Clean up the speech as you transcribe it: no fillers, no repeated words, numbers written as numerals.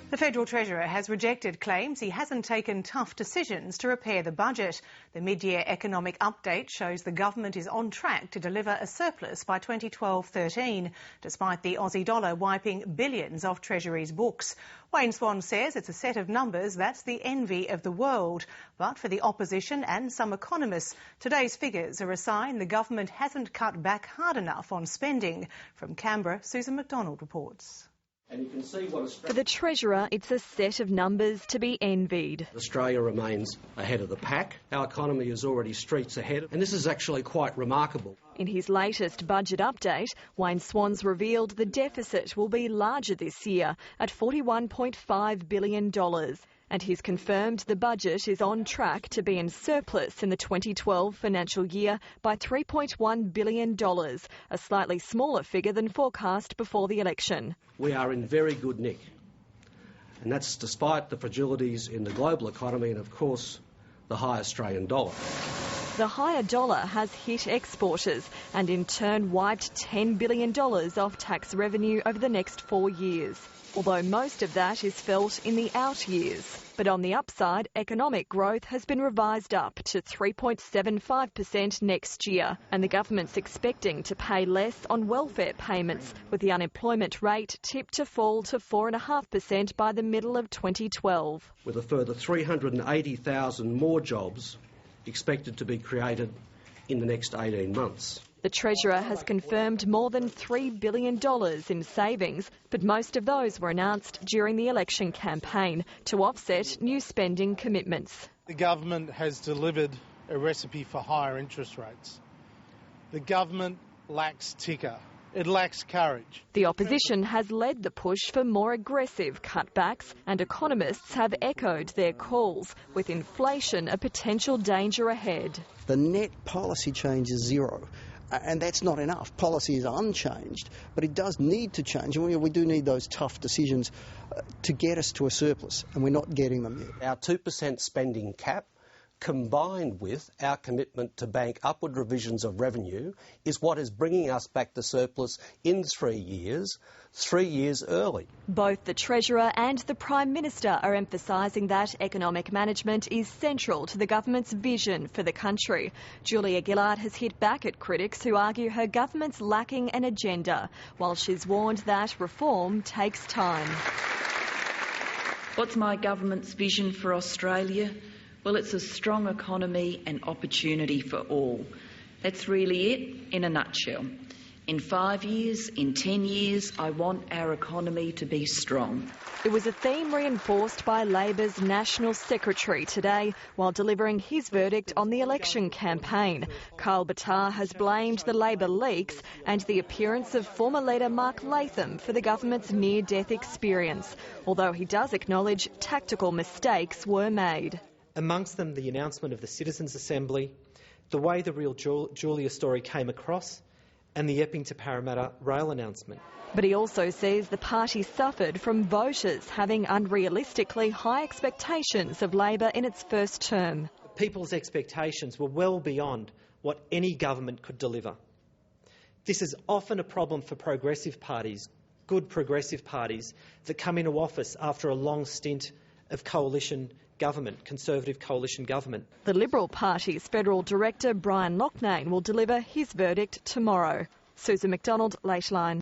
The Federal Treasurer has rejected claims he hasn't taken tough decisions to repair the budget. The mid-year economic update shows the government is on track to deliver a surplus by 2012-13, despite the Aussie dollar wiping billions off Treasury's books. Wayne Swan says it's a set of numbers that's the envy of the world. But for the opposition and some economists, today's figures are a sign the government hasn't cut back hard enough on spending. From Canberra, Susan McDonald reports. And you can see what For the Treasurer, it's a set of numbers to be envied. Australia remains ahead of the pack. Our economy is already streets ahead, and this is actually quite remarkable. In his latest budget update, Wayne Swan's revealed the deficit will be larger this year at $41.5 billion. And he's confirmed the budget is on track to be in surplus in the 2012 financial year by $3.1 billion, a slightly smaller figure than forecast before the election. We are in very good nick, and that's despite the fragilities in the global economy and, of course, the high Australian dollar. The higher dollar has hit exporters and in turn wiped $10 billion off tax revenue over the next 4 years, although most of that is felt in the out years. But on the upside, economic growth has been revised up to 3.75% next year, and the government's expecting to pay less on welfare payments, with the unemployment rate tipped to fall to 4.5% by the middle of 2012. With a further 380,000 more jobs expected to be created in the next 18 months. The Treasurer has confirmed more than $3 billion in savings, but most of those were announced during the election campaign to offset new spending commitments. The government has delivered a recipe for higher interest rates. The government lacks ticker. It lacks courage. The opposition has led the push for more aggressive cutbacks, and economists have echoed their calls, with inflation a potential danger ahead. The net policy change is zero. And that's not enough. Policy is unchanged, but it does need to change. And we do need those tough decisions to get us to a surplus, and we're not getting them yet. Our 2% spending cap, combined with our commitment to bank upward revisions of revenue, is what is bringing us back to surplus in 3 years early. Both the Treasurer and the Prime Minister are emphasising that economic management is central to the government's vision for the country. Julia Gillard has hit back at critics who argue her government's lacking an agenda, while she's warned that reform takes time. What's my government's vision for Australia? Well, it's a strong economy and opportunity for all. That's really it in a nutshell. In 5 years, in 10 years, I want our economy to be strong. It was a theme reinforced by Labor's National Secretary today while delivering his verdict on the election campaign. Karl Batar has blamed the Labor leaks and the appearance of former leader Mark Latham for the government's near-death experience, although he does acknowledge tactical mistakes were made. Amongst them, the announcement of the Citizens' Assembly, the way the real Julia story came across, and the Epping to Parramatta rail announcement. But he also says the party suffered from voters having unrealistically high expectations of Labor in its first term. People's expectations were well beyond what any government could deliver. This is often a problem for progressive parties, good progressive parties, that come into office after a long stint of coalition government, Conservative coalition government. The Liberal Party's Federal Director Brian Loughnane will deliver his verdict tomorrow. Susan McDonald, Late Line.